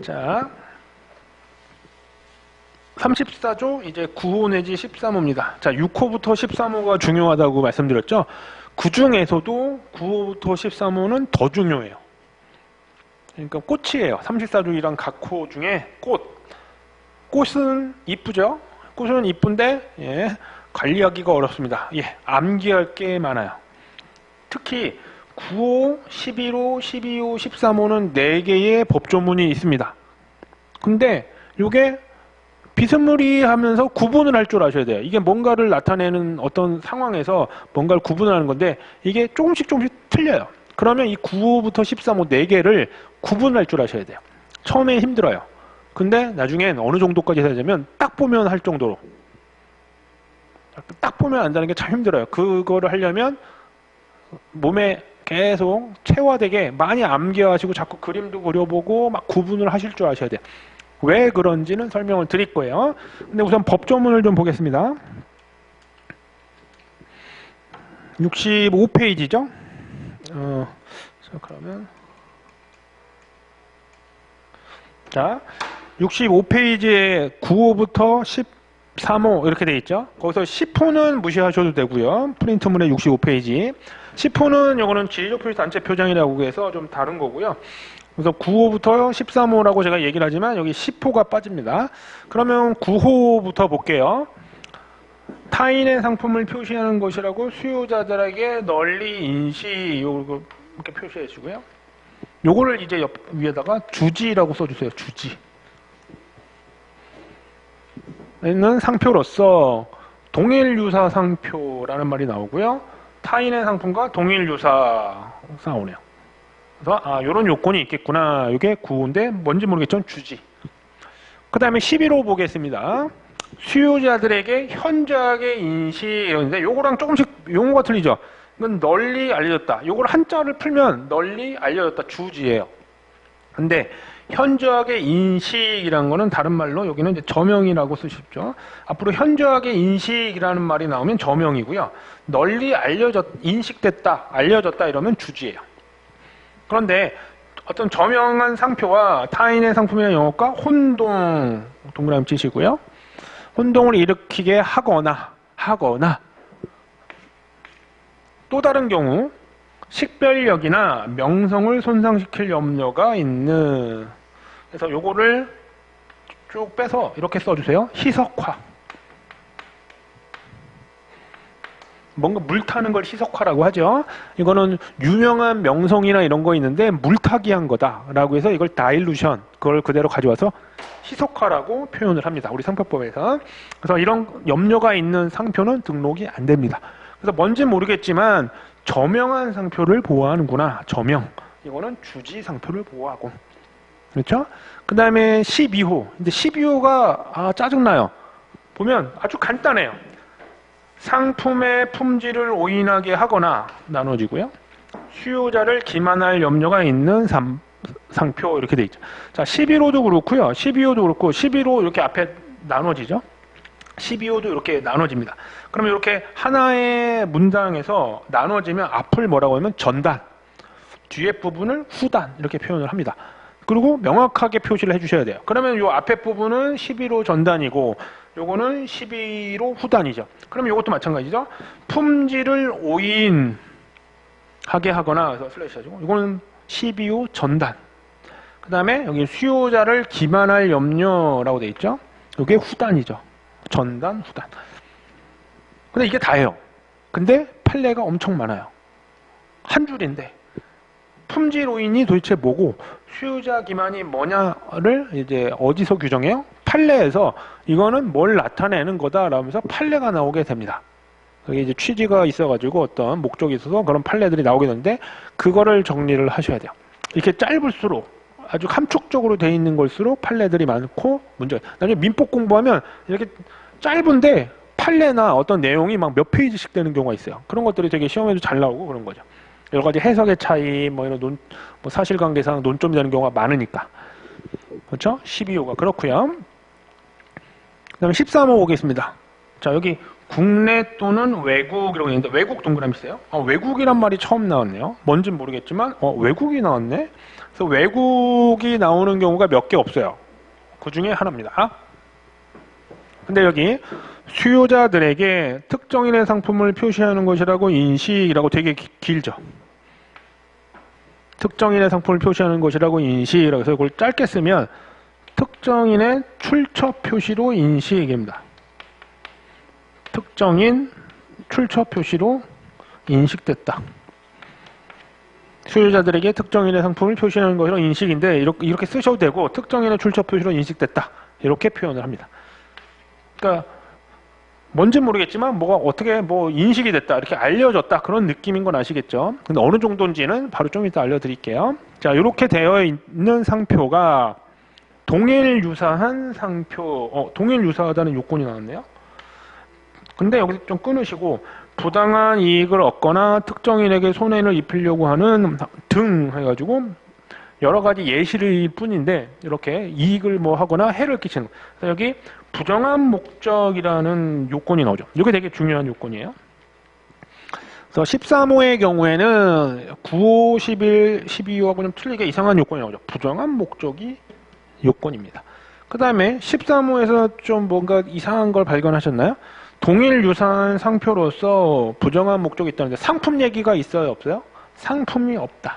자, 34조 이제 9호 내지 13호입니다. 자, 6호부터 13호가 중요하다고 말씀드렸죠. 그 중에서도 9호부터 13호는 더 중요해요. 그러니까 꽃이에요. 34조이랑 각 호 중에 꽃은 이쁘죠? 꽃은 이쁜데 예, 관리하기가 어렵습니다. 예, 암기할 게 많아요. 특히 9호, 11호, 12호, 13호는 4개의 법조문이 있습니다. 근데 이게 비스무리하면서 구분을 할 줄 아셔야 돼요. 이게 뭔가를 나타내는 어떤 상황에서 뭔가를 구분하는 건데 이게 조금씩 틀려요. 그러면 이 9호부터 13호 4개를 구분할 줄 아셔야 돼요. 처음에 힘들어요. 근데 나중엔 어느 정도까지 해야 되면 딱 보면 할 정도로. 딱 보면 안다는 게 참 힘들어요. 그거를 하려면 몸에 계속 체화되게 많이 암기하시고 자꾸 그림도 그려보고 막 구분을 하실 줄 아셔야 돼요. 왜 그런지는 설명을 드릴 거예요. 근데 우선 법조문을 좀 보겠습니다. 65페이지죠? 그러면 자, 65페이지에 9호부터 13호 이렇게 돼 있죠. 거기서 10호는 무시하셔도 되고요. 프린트문의 65페이지. 10호는 이거는 지리적표시 표장이라고 해서 좀 다른 거고요. 그래서 9호부터 13호라고 제가 얘기를 하지만 여기 10호가 빠집니다. 그러면 9호부터 볼게요. 타인의 상품을 표시하는 것이라고 수요자들에게 널리 인식 이렇게 표시해 주고요. 요거를 이제 위에다가 주지라고 써주세요. 주지. 는 상표로서 동일 유사 상표라는 말이 나오고요. 타인의 상품과 동일 유사 나오네요. 그래서 이런 요건이 있겠구나. 이게 9호인데 뭔지 모르겠지만 주지. 그 다음에 11호 보겠습니다. 수요자들에게 현저하게 인식 이런데 요거랑 조금씩 용어가 틀리죠. 이건 널리 알려졌다. 요걸 한자를 풀면 널리 알려졌다 주지예요. 근데 현저하게 인식이라는 거는 다른 말로 여기는 이제 저명이라고 쓰십시오. 앞으로 현저하게 인식이라는 말이 나오면 저명이고요. 널리 인식됐다, 알려졌다 이러면 주지예요. 그런데 어떤 저명한 상표와 타인의 상품이나 영업과 혼동, 동그라미 치시고요. 혼동을 일으키게 하거나 또 다른 경우 식별력이나 명성을 손상시킬 염려가 있는. 그래서 요거를 쭉 빼서 이렇게 써주세요. 희석화. 뭔가 물타는 걸 희석화라고 하죠. 이거는 유명한 명성이나 이런 거 있는데 물타기 한 거다라고 해서 이걸 다일루션, 그걸 그대로 가져와서 희석화라고 표현을 합니다. 우리 상표법에서. 그래서 이런 염려가 있는 상표는 등록이 안 됩니다. 그래서 뭔지 모르겠지만 저명한 상표를 보호하는구나. 저명. 이거는 주지 상표를 보호하고. 그렇죠? 그 다음에 12호. 근데 12호가 짜증나요. 보면 아주 간단해요. 상품의 품질을 오인하게 하거나 나눠지고요. 수요자를 기만할 염려가 있는 상표 이렇게 돼 있죠. 자, 11호도 그렇고요. 12호도 그렇고 11호 이렇게 앞에 나눠지죠. 12호도 이렇게 나눠집니다. 그러면 이렇게 하나의 문장에서 나눠지면 앞을 뭐라고 하면 전단, 뒤에 부분을 후단 이렇게 표현을 합니다. 그리고 명확하게 표시를 해주셔야 돼요. 그러면 이 앞에 부분은 11호 전단이고 요거는 11호 후단이죠. 그럼 이것도 마찬가지죠. 품질을 오인하게 하거나 그래서 슬래시 하시고 이거는 12호 전단. 그 다음에 여기 수요자를 기만할 염려라고 돼 있죠. 이게 후단이죠. 전단, 후단. 근데 이게 다예요. 근데 판례가 엄청 많아요. 한 줄인데 품질 오인이 도대체 뭐고 수요자 기만이 뭐냐를 이제 어디서 규정해요? 판례에서 이거는 뭘 나타내는 거다라면서 판례가 나오게 됩니다. 그게 이제 취지가 있어가지고 어떤 목적이 있어서 그런 판례들이 나오게 되는데 그거를 정리를 하셔야 돼요. 이렇게 짧을수록 아주 함축적으로 돼 있는 걸수록 판례들이 많고 문제가. 나중에 민법 공부하면 이렇게 짧은데 판례나 어떤 내용이 막 몇 페이지씩 되는 경우가 있어요. 그런 것들이 되게 시험에도 잘 나오고 그런 거죠. 여러 가지 해석의 차이, 뭐 이런 사실관계상 논점이 되는 경우가 많으니까. 그렇죠? 12호가 그렇고요. 그 다음에 13호 오겠습니다. 자, 여기 국내 또는 외국이라고 있는데 외국 동그라미 있어요. 외국이란 말이 처음 나왔네요. 뭔진 모르겠지만 외국이 나왔네. 그래서 외국이 나오는 경우가 몇 개 없어요. 그 중에 하나입니다. 근데 여기 수요자들에게 특정인의 상품을 표시하는 것이라고 인식이라고 되게 길죠. 특정인의 상품을 표시하는 것이라고 인식이라고 해서 이걸 짧게 쓰면 특정인의 출처 표시로 인식입니다. 특정인 출처 표시로 인식됐다. 수요자들에게 특정인의 상품을 표시하는 것이라고 인식인데 이렇게 쓰셔도 되고 특정인의 출처 표시로 인식됐다. 이렇게 표현을 합니다. 그러니까 뭔지 모르겠지만 뭐가 어떻게 인식이 됐다 이렇게 알려졌다 그런 느낌인 건 아시겠죠? 근데 어느 정도인지는 바로 좀 이따 알려드릴게요. 자, 이렇게 되어 있는 상표가 동일 유사한 상표, 동일 유사하다는 요건이 나왔네요. 근데 여기서 좀 끊으시고 부당한 이익을 얻거나 특정인에게 손해를 입히려고 하는 등 해가지고 여러 가지 예시일 뿐인데 이렇게 이익을 하거나 해를 끼치는. 그래서 여기 부정한 목적이라는 요건이 나오죠. 이게 되게 중요한 요건이에요. 그래서 13호의 경우에는 9호, 11, 12호하고 좀 틀리게 이상한 요건이 나오죠. 부정한 목적이 요건입니다. 그 다음에 13호에서 좀 뭔가 이상한 걸 발견하셨나요? 동일 유사한 상표로서 부정한 목적이 있다는데 상품 얘기가 있어요, 없어요? 상품이 없다.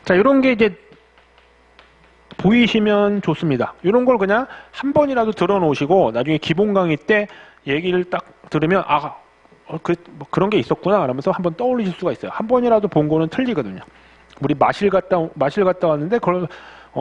자, 이런 게 이제 보이시면 좋습니다. 이런 걸 그냥 한 번이라도 들어놓으시고 나중에 기본 강의 때 얘기를 딱 들으면 그런 게 있었구나 라면서 한번 떠올리실 수가 있어요. 한 번이라도 본 거는 틀리거든요. 우리 마실 갔다 왔는데 그걸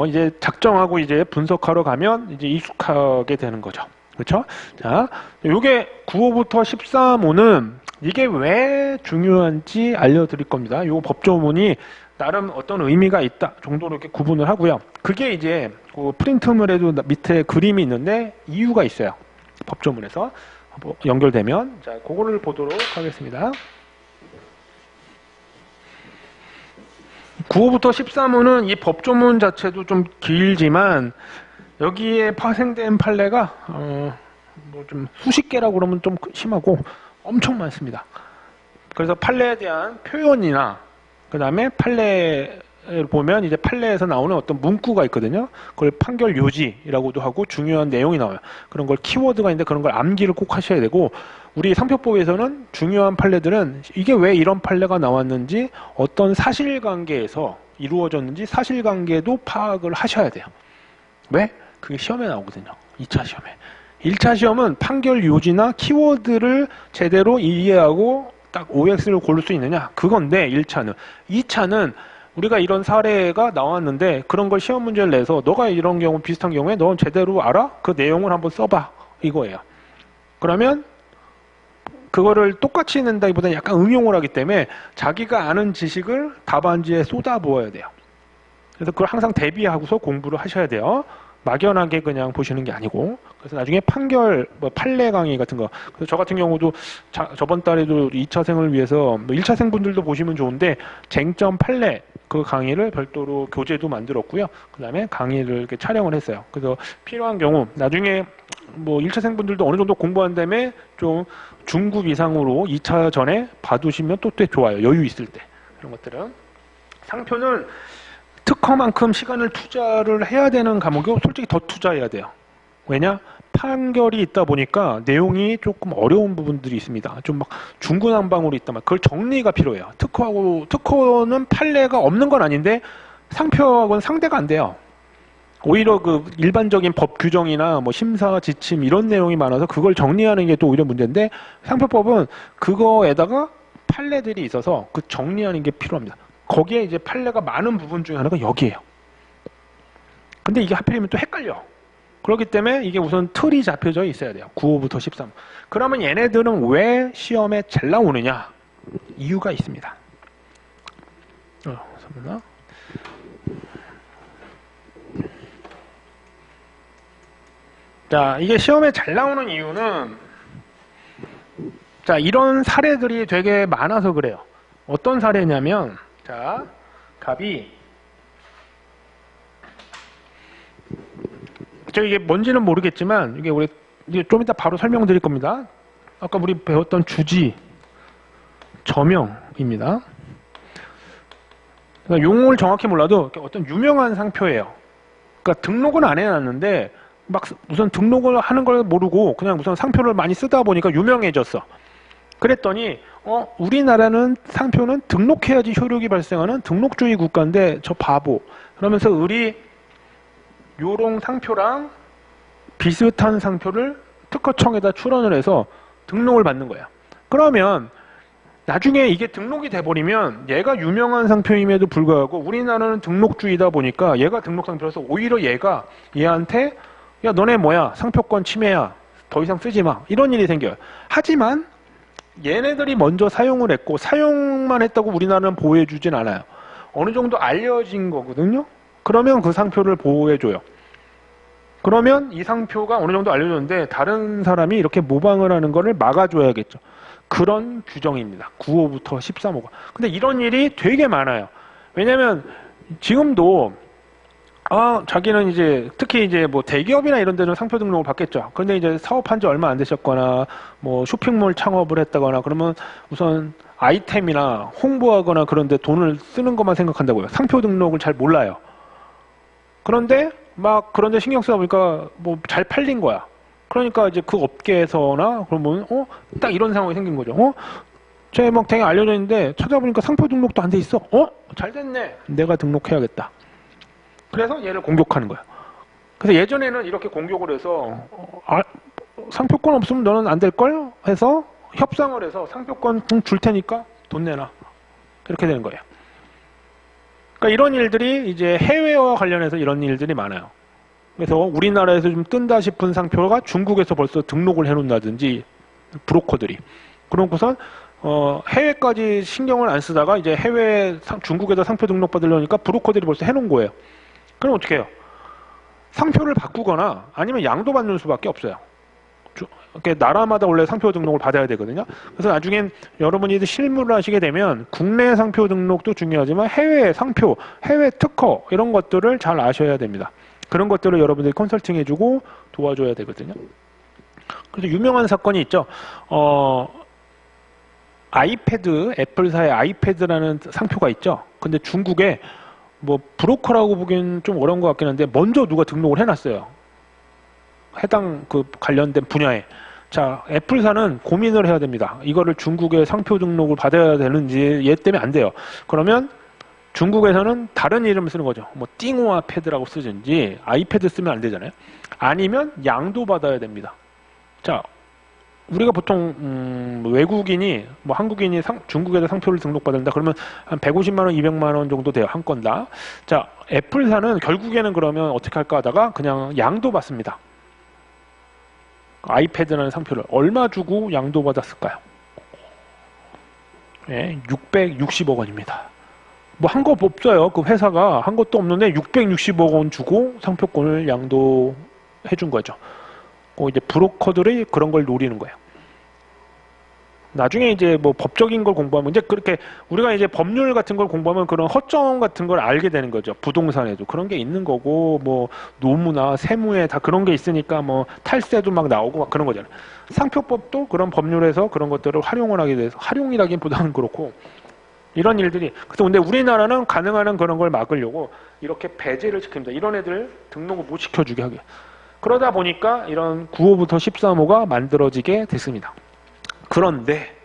이제 작정하고 이제 분석하러 가면 이제 익숙하게 되는 거죠. 그렇죠? 자, 요게 9호부터 13호는 이게 왜 중요한지 알려드릴 겁니다. 요 법조문이 나름 어떤 의미가 있다 정도로 이렇게 구분을 하고요. 그게 이제 그 프린트물에도 밑에 그림이 있는데 이유가 있어요. 법조문에서 연결되면 자, 그거를 보도록 하겠습니다. 9호부터 13호는 이 법조문 자체도 좀 길지만 여기에 파생된 판례가 좀 수십 개라고 그러면 좀 심하고 엄청 많습니다. 그래서 판례에 대한 표현이나 그 다음에 판례를 보면 이제 판례에서 나오는 어떤 문구가 있거든요. 그걸 판결 요지라고도 하고 중요한 내용이 나와요. 그런 걸 키워드가 있는데 그런 걸 암기를 꼭 하셔야 되고 우리 상표법에서는 중요한 판례들은 이게 왜 이런 판례가 나왔는지 어떤 사실관계에서 이루어졌는지 사실관계도 파악을 하셔야 돼요. 왜? 그게 시험에 나오거든요. 2차 시험에. 1차 시험은 판결 요지나 키워드를 제대로 이해하고 딱 OX를 고를 수 있느냐 그건데 1차는. 2차는 우리가 이런 사례가 나왔는데 그런 걸 시험 문제를 내서 너가 이런 경우 비슷한 경우에 넌 제대로 알아? 그 내용을 한번 써봐 이거예요. 그러면 그거를 똑같이 낸다기보다는 약간 응용을 하기 때문에 자기가 아는 지식을 답안지에 쏟아부어야 돼요. 그래서 그걸 항상 대비하고서 공부를 하셔야 돼요. 막연하게 그냥 보시는 게 아니고. 그래서 나중에 판결, 판례 강의 같은 거. 그래서 저 같은 경우도 저번 달에도 2차생을 위해서 1차생 분들도 보시면 좋은데 쟁점 판례 그 강의를 별도로 교재도 만들었고요. 그 다음에 강의를 이렇게 촬영을 했어요. 그래서 필요한 경우 나중에 1차생 분들도 어느 정도 공부한 다음에 좀 중급 이상으로 2차 전에 봐두시면 또 꽤 좋아요. 여유 있을 때. 그런 것들은. 상표는 특허만큼 시간을 투자를 해야 되는 과목이 솔직히 더 투자해야 돼요. 왜냐? 판결이 있다 보니까 내용이 조금 어려운 부분들이 있습니다. 좀 막 중구난방으로 있단 말이에요. 그걸 정리가 필요해요. 특허는 판례가 없는 건 아닌데 상표하고는 상대가 안 돼요. 오히려 그 일반적인 법 규정이나 심사 지침 이런 내용이 많아서 그걸 정리하는 게 또 오히려 문제인데 상표법은 그거에다가 판례들이 있어서 그 정리하는 게 필요합니다. 거기에 이제 판례가 많은 부분 중에 하나가 여기에요. 근데 이게 하필이면 또 헷갈려. 그렇기 때문에 이게 우선 틀이 잡혀져 있어야 돼요. 9호부터 13호. 그러면 얘네들은 왜 시험에 잘 나오느냐? 이유가 있습니다. 잠깐만. 자, 이게 시험에 잘 나오는 이유는 자, 이런 사례들이 되게 많아서 그래요. 어떤 사례냐면 자, 갑이 이게 뭔지는 모르겠지만 이게 좀 이따 바로 설명드릴 겁니다. 아까 우리 배웠던 주지, 저명입니다. 그러니까 용어를 정확히 몰라도 어떤 유명한 상표예요. 그러니까 등록은 안 해놨는데 막 우선 등록을 하는 걸 모르고 그냥 우선 상표를 많이 쓰다 보니까 유명해졌어. 그랬더니 우리나라는 상표는 등록해야지 효력이 발생하는 등록주의 국가인데 저 바보. 그러면서 우리 요런 상표랑 비슷한 상표를 특허청에다 출원을 해서 등록을 받는 거야. 그러면 나중에 이게 등록이 돼버리면 얘가 유명한 상표임에도 불구하고 우리나라는 등록주의다 보니까 얘가 등록 상표라서 오히려 얘가 얘한테 야 너네 뭐야 상표권 침해야 더 이상 쓰지 마 이런 일이 생겨요. 하지만 얘네들이 먼저 사용을 했고 사용만 했다고 우리나라는 보호해주진 않아요. 어느 정도 알려진 거거든요. 그러면 그 상표를 보호해줘요. 그러면 이 상표가 어느 정도 알려졌는데 다른 사람이 이렇게 모방을 하는 거를 막아줘야겠죠. 그런 규정입니다. 9호부터 13호가. 근데 이런 일이 되게 많아요. 왜냐면 지금도 자기는 이제 특히 이제 뭐 대기업이나 이런 데는 상표 등록을 받겠죠. 그런데 이제 사업한 지 얼마 안 되셨거나 뭐 쇼핑몰 창업을 했다거나 그러면 우선 아이템이나 홍보하거나 그런 데 돈을 쓰는 것만 생각한다고요. 상표 등록을 잘 몰라요. 그런데 막 그런 데 신경 쓰다 보니까 뭐 잘 팔린 거야. 그러니까 이제 그 업계에서나 그러면 딱 이런 상황이 생긴 거죠. 쟤 막 되게 알려져 있는데 찾아보니까 상표 등록도 안 돼 있어. 잘 됐네. 내가 등록해야겠다. 그래서 얘를 공격하는 거야. 그래서 예전에는 이렇게 공격을 해서 상표권 없으면 너는 안 될걸? 해서 협상을 해서 상표권 줄 테니까 돈 내놔. 이렇게 되는 거예요. 그러니까 이런 일들이 이제 해외와 관련해서 이런 일들이 많아요. 그래서 우리나라에서 좀 뜬다 싶은 상표가 중국에서 벌써 등록을 해놓는다든지 브로커들이 그러고선 해외까지 신경을 안 쓰다가 이제 중국에다 상표 등록 받으려니까 브로커들이 벌써 해놓은 거예요. 그럼 어떻게 해요? 상표를 바꾸거나 아니면 양도받는 수밖에 없어요. 이렇게 나라마다 원래 상표 등록을 받아야 되거든요. 그래서 나중엔 여러분이 실무를 하시게 되면 국내 상표 등록도 중요하지만 해외 상표, 해외 특허 이런 것들을 잘 아셔야 됩니다. 그런 것들을 여러분들이 컨설팅 해주고 도와줘야 되거든요. 그래서 유명한 사건이 있죠. 아이패드, 애플사의 아이패드라는 상표가 있죠. 근데 중국에 뭐 브로커라고 보기엔 좀 어려운 것 같긴 한데 먼저 누가 등록을 해놨어요. 해당 그 관련된 분야에. 자, 애플사는 고민을 해야 됩니다. 이거를 중국에 상표 등록을 받아야 되는지 얘 때문에 안 돼요. 그러면 중국에서는 다른 이름을 쓰는 거죠. 뭐 띵호아 패드라고 쓰든지 아이패드 쓰면 안 되잖아요. 아니면 양도 받아야 됩니다. 자, 우리가 보통 외국인이 뭐 한국인이 중국에다 상표를 등록받는다 그러면 한 150만 원, 200만 원 정도 돼요. 한 건당. 자, 애플사는 결국에는 그러면 어떻게 할까 하다가 그냥 양도 받습니다. 아이패드라는 상표를 얼마 주고 양도 받았을까요? 네, 660억 원입니다. 뭐 한 거 없어요. 그 회사가 한 것도 없는데 660억 원 주고 상표권을 양도해 준 거죠. 이제 브로커들이 그런 걸 노리는 거예요. 나중에 이제 뭐 법적인 걸 공부하면 이제 그렇게 우리가 이제 법률 같은 걸 공부하면 그런 허점 같은 걸 알게 되는 거죠. 부동산에도 그런 게 있는 거고 뭐 노무나 세무에 다 그런 게 있으니까 뭐 탈세도 막 나오고 막 그런 거잖아요. 상표법도 그런 법률에서 그런 것들을 활용을 하게 돼서 활용이라기보다는 그렇고 이런 일들이 그래서 근데 우리나라는 가능한 한 그런 걸 막으려고 이렇게 배제를 시킵니다. 이런 애들 등록을 못 시켜주게 하게. 그러다 보니까 이런 9호부터 13호가 만들어지게 됐습니다. 그런데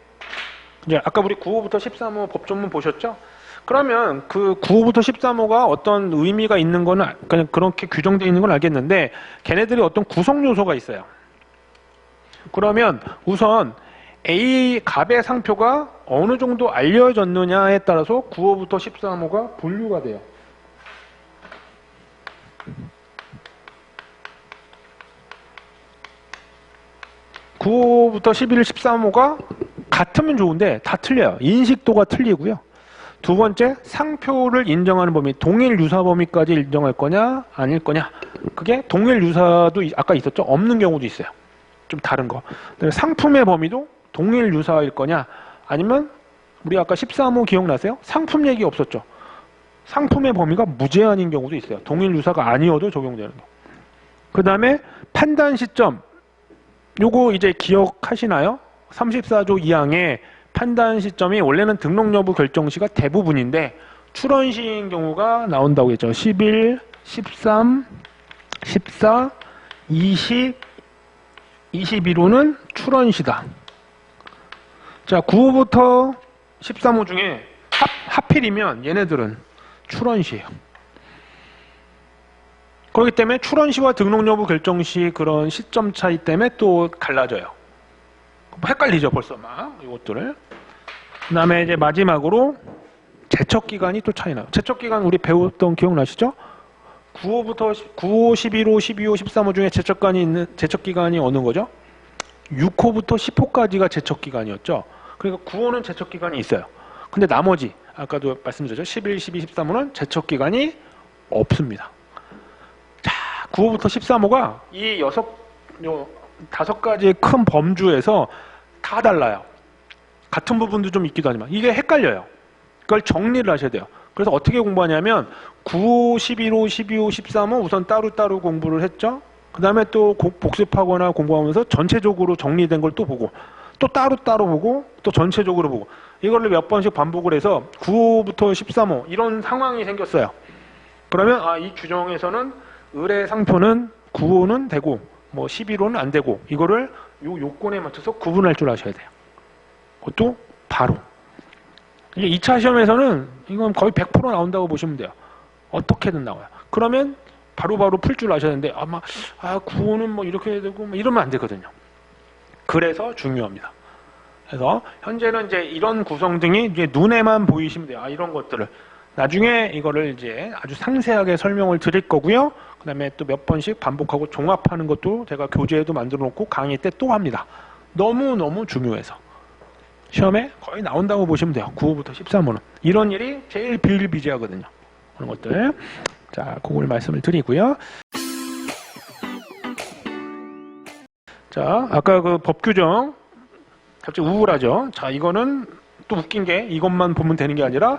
이제 아까 우리 9호부터 13호 법조문 보셨죠? 그러면 그 9호부터 13호가 어떤 의미가 있는 거는 그냥 그렇게 규정되어 있는 건 알겠는데 걔네들이 어떤 구성 요소가 있어요. 그러면 우선 A 갑의 상표가 어느 정도 알려졌느냐에 따라서 9호부터 13호가 분류가 돼요. 9호부터 11, 13호가 같으면 좋은데 다 틀려요. 인식도가 틀리고요. 두 번째, 상표를 인정하는 범위, 동일 유사 범위까지 인정할 거냐 아닐 거냐. 그게 동일 유사도 아까 있었죠. 없는 경우도 있어요. 좀 다른 거. 상품의 범위도 동일 유사일 거냐 아니면 우리 아까 13호 기억나세요? 상품 얘기 없었죠. 상품의 범위가 무제한인 경우도 있어요. 동일 유사가 아니어도 적용되는 거. 그 다음에 판단 시점. 요거 이제 기억하시나요? 34조 2항의 판단 시점이 원래는 등록 여부 결정 시가 대부분인데 출원 시인 경우가 나온다고 했죠. 11, 13, 14, 20, 21호는 출원 시다. 자, 9호부터 13호 중에 하필이면 얘네들은 출원 시예요. 그렇기 때문에 출원 시와 등록 여부 결정 시 그런 시점 차이 때문에 또 갈라져요. 헷갈리죠, 벌써 막 이것들을. 그다음에 이제 마지막으로 제척 기간이 또 차이 나요. 제척 기간 우리 배웠던 기억나시죠? 9호, 11호, 12호, 13호 중에 제척 기간이 어느 거죠? 6호부터 10호까지가 제척 기간이었죠. 그러니까 9호는 제척 기간이 있어요. 근데 나머지 아까도 말씀드렸죠. 11, 12, 13호는 제척 기간이 없습니다. 자, 9호부터 13호가 이 다섯 가지의 큰 범주에서 다 달라요. 같은 부분도 좀 있기도 하지만 이게 헷갈려요. 그걸 정리를 하셔야 돼요. 그래서 어떻게 공부하냐면 9호, 11호, 12호, 13호 우선 따로따로 공부를 했죠. 그 다음에 또 복습하거나 공부하면서 전체적으로 정리된 걸 또 보고 또 따로따로 보고 또 전체적으로 보고 이거를 몇 번씩 반복을 해서 9호부터 13호 이런 상황이 생겼어요. 그러면 이 규정에서는 의뢰 상표는 9호는 되고 뭐 11호는 안 되고 이거를 요 요건에 맞춰서 구분할 줄 아셔야 돼요. 그것도 바로. 이게 2차 시험에서는 이건 거의 100% 나온다고 보시면 돼요. 어떻게든 나와요. 그러면 바로바로 풀 줄 아셔야 되는데 아마 9호는 뭐 이렇게 해야 되고 뭐 이러면 안 되거든요. 그래서 중요합니다. 그래서 현재는 이제 이런 구성 등이 이제 눈에만 보이시면 돼요. 이런 것들을 나중에 이거를 이제 아주 상세하게 설명을 드릴 거고요. 그 다음에 또 몇 번씩 반복하고 종합하는 것도 제가 교재에도 만들어 놓고 강의 때 또 합니다. 너무너무 중요해서 시험에 거의 나온다고 보시면 돼요. 9호부터 13호는 이런 일이 제일 비일비재하거든요. 그런 것들 자, 그걸 말씀을 드리고요. 자, 아까 그 법규정 갑자기 우울하죠. 자, 이거는 또 웃긴 게 이것만 보면 되는 게 아니라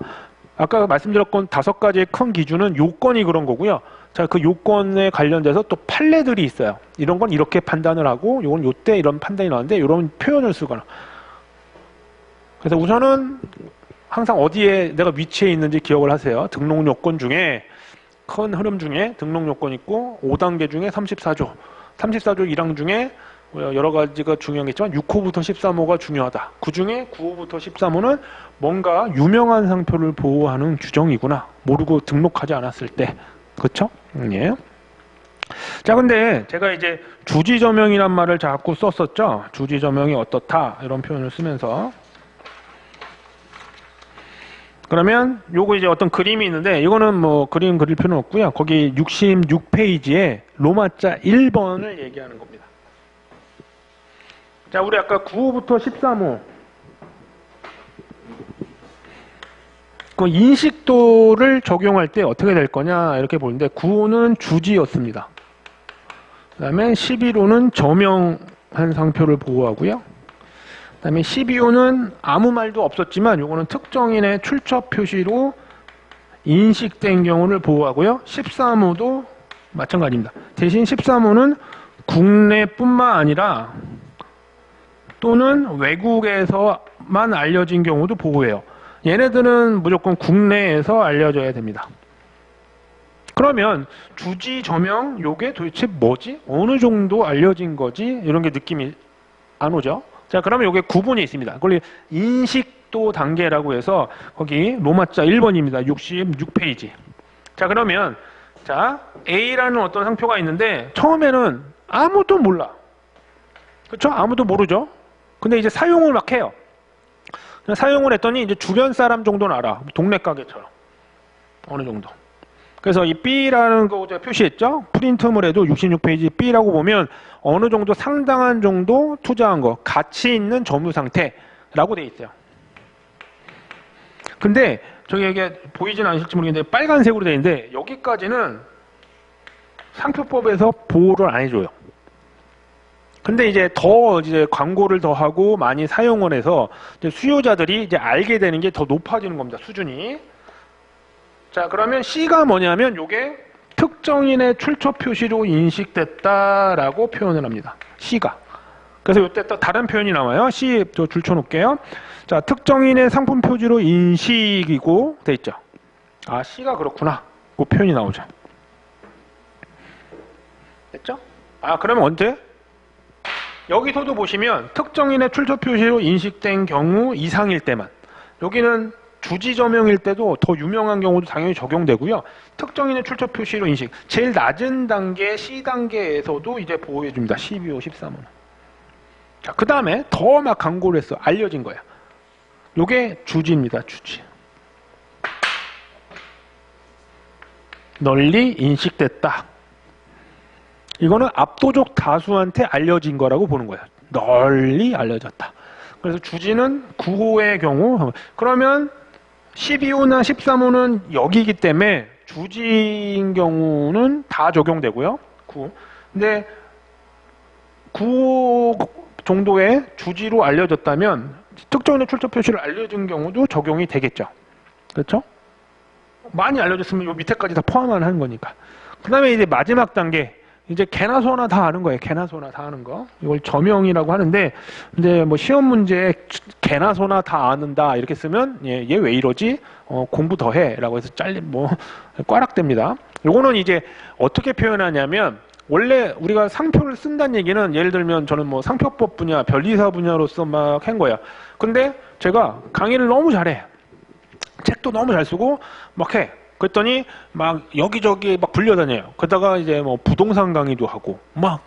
아까 말씀드렸던 5가지의 큰 기준은 요건이 그런 거고요. 자, 그 요건에 관련돼서 또 판례들이 있어요. 이런 건 이렇게 판단을 하고 요건 요때 이런 판단이 나왔는데 이런 표현을 쓰거나. 그래서 우선은 항상 어디에 내가 위치해 있는지 기억을 하세요. 등록 요건 중에 큰 흐름 중에 등록 요건 있고 5단계 중에 34조 1항 중에 여러 가지가 중요하겠지만 6호부터 13호가 중요하다. 그 중에 9호부터 13호는 뭔가 유명한 상표를 보호하는 규정이구나. 모르고 등록하지 않았을 때. 그렇죠? 예. 자, 근데 제가 이제 주지저명이란 말을 자꾸 썼었죠. 주지저명이 어떻다 이런 표현을 쓰면서 그러면 요거 이제 어떤 그림이 있는데 이거는 뭐 그림 그릴 필요는 없고요. 거기 66페이지에 로마자 1번을 얘기하는 겁니다. 자, 우리 아까 9호부터 13호 그 인식도를 적용할 때 어떻게 될 거냐 이렇게 보는데 9호는 주지였습니다. 그 다음에 11호는 저명한 상표를 보호하고요. 그 다음에 12호는 아무 말도 없었지만 요거는 특정인의 출처 표시로 인식된 경우를 보호하고요. 13호도 마찬가지입니다. 대신 13호는 국내뿐만 아니라 또는 외국에서만 알려진 경우도 보호해요. 얘네들은 무조건 국내에서 알려져야 됩니다. 그러면 주지 저명 요게 도대체 뭐지? 어느 정도 알려진 거지? 이런 게 느낌이 안 오죠? 자, 그러면 요게 구분이 있습니다. 그걸 인식도 단계라고 해서 거기 로마자 1번입니다. 66페이지. 자, 그러면 자, A라는 어떤 상표가 있는데 처음에는 아무도 몰라. 그렇죠? 아무도 모르죠? 근데 이제 사용을 막 해요. 사용을 했더니 이제 주변 사람 정도는 알아. 동네 가게처럼. 어느 정도. 그래서 이 B라는 거 제가 표시했죠? 프린트물 해도 66페이지 B라고 보면 어느 정도 상당한 정도 투자한 거, 가치 있는 점유 상태라고 돼 있어요. 근데 저기 이게 보이진 않으실지 모르겠는데 빨간색으로 돼 있는데 여기까지는 상표법에서 보호를 안 해줘요. 근데 이제 광고를 더 하고 많이 사용을 해서 이제 수요자들이 이제 알게 되는 게 더 높아지는 겁니다. 수준이. 자, 그러면 C가 뭐냐면 요게 특정인의 출처 표시로 인식됐다라고 표현을 합니다. C가. 그래서 이때 또 다른 표현이 나와요. C 저 줄쳐놓을게요. 자, 특정인의 상품 표지로 인식이고 돼 있죠. 아, C가 그렇구나. 그 표현이 나오죠. 됐죠? 아, 그러면 언제? 여기서도 보시면 특정인의 출처 표시로 인식된 경우 이상일 때만. 여기는 주지 점용일 때도 더 유명한 경우도 당연히 적용되고요. 특정인의 출처 표시로 인식. 제일 낮은 단계 C 단계에서도 이제 보호해 줍니다. 12호, 13호는. 자, 그 다음에 더 막 광고를 했어. 알려진 거야. 요게 주지입니다. 주지. 널리 인식됐다. 이거는 압도적 다수한테 알려진 거라고 보는 거야. 널리 알려졌다. 그래서 주지는 9호의 경우, 그러면 12호나 13호는 여기이기 때문에 주지인 경우는 다 적용되고요. 9. 근데 9호 정도의 주지로 알려졌다면 특정인의 출처 표시를 알려준 경우도 적용이 되겠죠. 그렇죠? 많이 알려졌으면 요 밑에까지 다 포함하는 거니까. 그 다음에 이제 마지막 단계. 이제 개나 소나 다 아는 거예요. 개나 소나 다 아는 거. 이걸 저명이라고 하는데, 근데 뭐 시험 문제에 개나 소나 다 아는다 이렇게 쓰면 얘 왜 이러지? 공부 더 해라고 해서 꽈락됩니다. 요거는 이제 어떻게 표현하냐면, 원래 우리가 상표를 쓴다는 얘기는 예를 들면 저는 뭐 상표법 분야, 변리사 분야로서 막 한 거야. 근데 제가 강의를 너무 잘해. 책도 너무 잘 쓰고 막 해. 그랬더니 막 여기저기 막 불려다녀요. 그러다가 이제 뭐 부동산 강의도 하고 막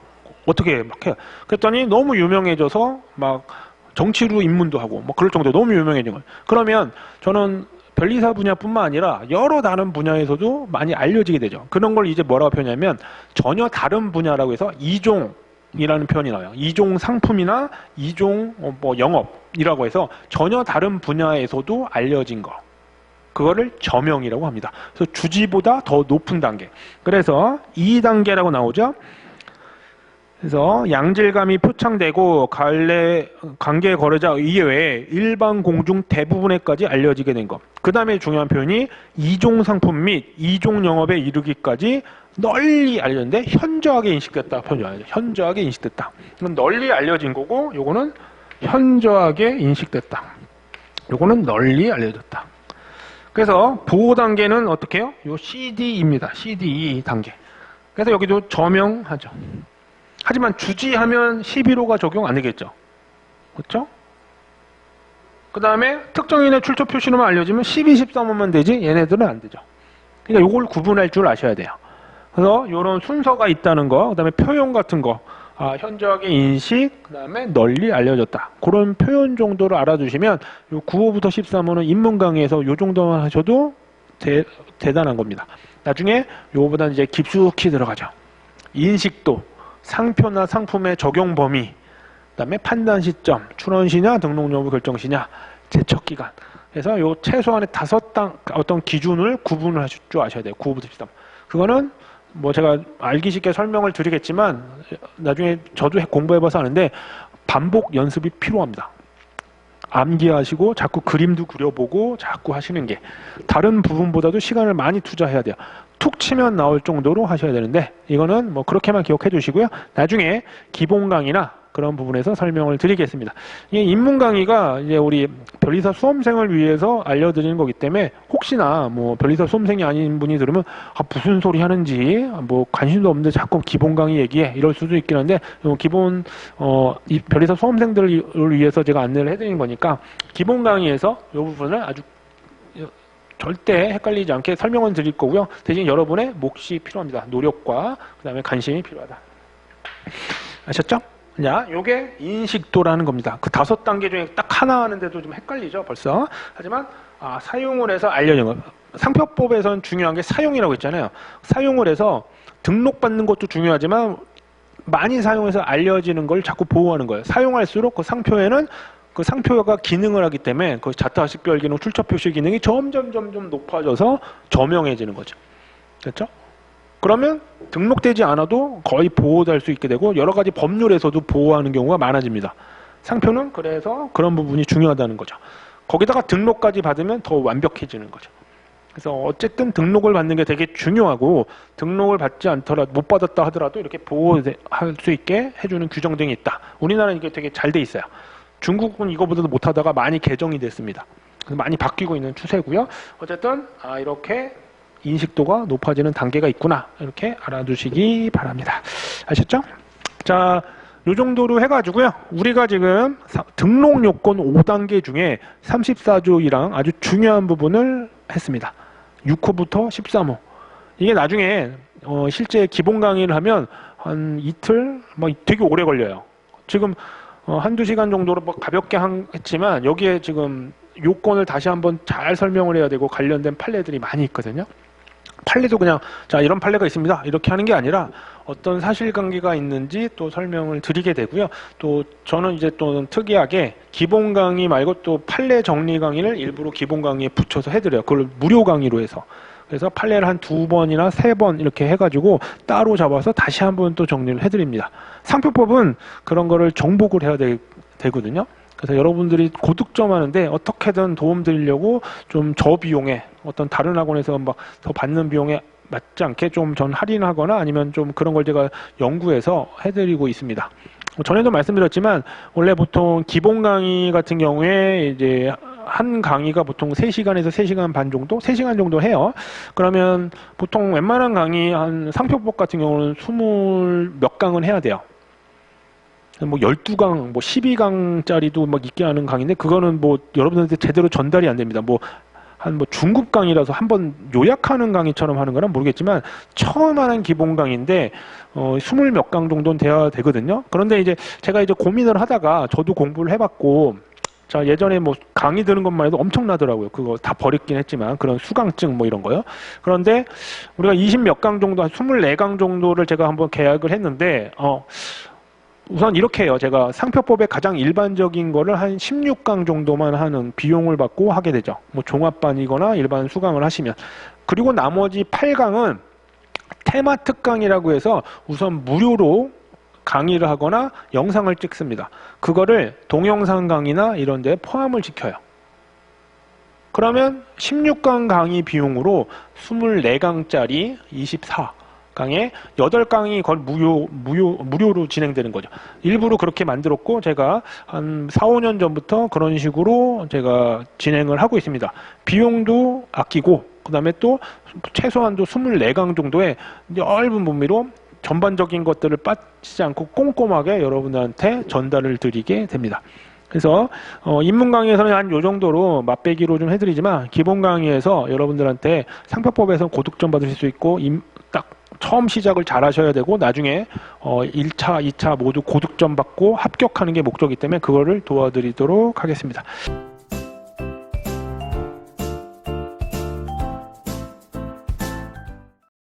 어떻게 막 해요. 그랬더니 너무 유명해져서 막 정치로 입문도 하고 뭐 그럴 정도로 너무 유명해진 거예요. 그러면 저는 변리사 분야뿐만 아니라 여러 다른 분야에서도 많이 알려지게 되죠. 그런 걸 이제 뭐라고 표현하냐면 전혀 다른 분야라고 해서 이종이라는 표현이 나와요. 이종 상품이나 이종 뭐 영업이라고 해서 전혀 다른 분야에서도 알려진 거. 그거를 저명이라고 합니다. 그래서 주지보다 더 높은 단계. 그래서 2단계라고 나오죠. 그래서 양질감이 표창되고 관계 거래자 이외에 일반 공중 대부분에까지 알려지게 된 것. 그 다음에 중요한 표현이 이종 상품 및 이종 영업에 이르기까지 널리 알려졌는데 현저하게 인식됐다 표현이 나와요. 현저하게 인식됐다. 이건 널리 알려진 거고, 요거는 현저하게 인식됐다. 요거는 널리 알려졌다. 그래서 보호 단계는 어떻게 해요? 요 CD입니다. CDE 단계. 그래서 여기도 저명하죠. 하지만 주지하면 11호가 적용 안 되겠죠. 그렇죠? 그 다음에 특정인의 출처 표시로만 알려지면 12, 13호만 되지 얘네들은 안 되죠. 그러니까 요걸 구분할 줄 아셔야 돼요. 그래서 요런 순서가 있다는 거, 그 다음에 표현 같은 거, 현저하게 인식, 그 다음에 널리 알려졌다. 그런 표현 정도를 알아두시면 요 9호부터 13호는 인문 강의에서 요 정도만 하셔도 대단한 겁니다. 나중에 요거보다 이제 깊숙이 들어가죠. 인식도, 상표나 상품의 적용 범위, 그 다음에 판단 시점, 출원시냐, 등록 여부 결정 시냐, 제척 기간. 그래서 요 최소한의 5단 어떤 기준을 구분을 하실 줄 아셔야 돼요. 9호부터 13호. 그거는 뭐 제가 알기 쉽게 설명을 드리겠지만 나중에 저도 공부해봐서 아는데 반복 연습이 필요합니다. 암기하시고 자꾸 그림도 그려보고 자꾸 하시는 게 다른 부분보다도 시간을 많이 투자해야 돼요. 툭 치면 나올 정도로 하셔야 되는데 이거는 뭐 그렇게만 기억해 두시고요. 나중에 기본 강의나 그런 부분에서 설명을 드리겠습니다. 이 인문 강의가 이제 우리 변리사 수험생을 위해서 알려드리는 거기 때문에 혹시나 뭐 변리사 수험생이 아닌 분이 들으면 무슨 소리 하는지 뭐 관심도 없는데 자꾸 기본 강의 얘기해 이럴 수도 있긴 한데 기본 이 변리사 수험생들을 위해서 제가 안내를 해드리는 거니까 기본 강의에서 이 부분을 아주 절대 헷갈리지 않게 설명은 드릴 거고요. 대신 여러분의 몫이 필요합니다. 노력과 그 다음에 관심이 필요하다. 아셨죠? 자, 요게 인식도라는 겁니다. 그 5단계 중에 딱 하나 하는데도 좀 헷갈리죠, 벌써. 하지만 사용을 해서 알려진 거. 상표법에서는 중요한 게 사용이라고 했잖아요. 사용을 해서 등록받는 것도 중요하지만 많이 사용해서 알려지는 걸 자꾸 보호하는 거예요. 사용할수록 그 상표에는 그 상표가 기능을 하기 때문에 그 자타식별 기능, 출처 표시 기능이 점점 높아져서 저명해지는 거죠. 됐죠? 그러면 등록되지 않아도 거의 보호될 수 있게 되고 여러 가지 법률에서도 보호하는 경우가 많아집니다. 상표는 그래서 그런 부분이 중요하다는 거죠. 거기다가 등록까지 받으면 더 완벽해지는 거죠. 그래서 어쨌든 등록을 받는 게 되게 중요하고 등록을 받지 않더라도 못 받았다 하더라도 이렇게 보호할 수 있게 해주는 규정 등이 있다. 우리나라는 이게 되게 잘 돼 있어요. 중국은 이거보다도 못하다가 많이 개정이 됐습니다. 그래서 많이 바뀌고 있는 추세고요. 어쨌든 이렇게 인식도가 높아지는 단계가 있구나 이렇게 알아두시기 바랍니다. 아셨죠? 자, 요 정도로 해가지고요. 우리가 지금 등록 요건 5단계 중에 34조 1항 아주 중요한 부분을 했습니다. 6호부터 13호. 이게 나중에 실제 기본 강의를 하면 한 이틀, 되게 오래 걸려요. 지금 한두 시간 정도로 가볍게 했지만 여기에 지금 요건을 다시 한번 잘 설명을 해야 되고 관련된 판례들이 많이 있거든요. 판례도 그냥 자 이런 판례가 있습니다 이렇게 하는 게 아니라 어떤 사실관계가 있는지 또 설명을 드리게 되고요. 또 저는 이제 또 특이하게 기본 강의 말고 또 판례 정리 강의를 일부러 기본 강의에 붙여서 해드려요. 그걸 무료 강의로 해서. 그래서 판례를 한 2번이나 3번 이렇게 해가지고 따로 잡아서 다시 한번 또 정리를 해드립니다. 상표법은 그런 거를 정복을 해야 되거든요. 그래서 여러분들이 고득점 하는데 어떻게든 도움 드리려고 좀 저비용에 어떤 다른 학원에서 막 더 받는 비용에 맞지 않게 좀 전 할인하거나 아니면 좀 그런 걸 제가 연구해서 해드리고 있습니다. 전에도 말씀드렸지만 원래 보통 기본 강의 같은 경우에 이제 한 강의가 보통 3시간에서 3시간 반 정도? 3시간 정도 해요. 그러면 보통 웬만한 강의 한 상표법 같은 경우는 20 몇 강은 해야 돼요. 12강, 12강짜리도 있게 하는 강의인데 그거는 여러분들한테 제대로 전달이 안 됩니다. 중급 강의라서 한번 요약하는 강의처럼 하는 거는 모르겠지만 처음 하는 기본 강의인데 20 몇 강 정도는 돼야 되거든요. 그런데 이제 제가 고민을 하다가 저도 공부를 해봤고 자 예전에 강의 드는 것만 해도 엄청나더라고요. 그거 다 버렸긴 했지만 그런 수강증 이런 거요. 그런데 우리가 20 몇 강 정도 한 24강 정도를 제가 한번 계약을 했는데 우선 이렇게 해요. 제가 상표법의 가장 일반적인 거를 한 16강 정도만 하는 비용을 받고 하게 되죠. 종합반이거나 일반 수강을 하시면. 그리고 나머지 8강은 테마 특강이라고 해서 우선 무료로 강의를 하거나 영상을 찍습니다. 그거를 동영상 강의나 이런 데 포함을 시켜요. 그러면 16강 강의 비용으로 24강짜리 24강에 8강이 거의 무료로 진행되는 거죠. 일부러 그렇게 만들었고 제가 한 4, 5년 전부터 그런 식으로 제가 진행을 하고 있습니다. 비용도 아끼고 그 다음에 또 최소한도 24강 정도의 넓은 범위로 전반적인 것들을 빠지지 않고 꼼꼼하게 여러분들한테 전달을 드리게 됩니다. 그래서 입문 강의에서는 한 요 정도로 맛배기로 좀 해드리지만 기본 강의에서 여러분들한테 상표법에서 고득점 받으실 수 있고 딱 처음 시작을 잘 하셔야 되고 나중에 1차, 2차 모두 고득점 받고 합격하는 게 목적이기 때문에 그거를 도와드리도록 하겠습니다.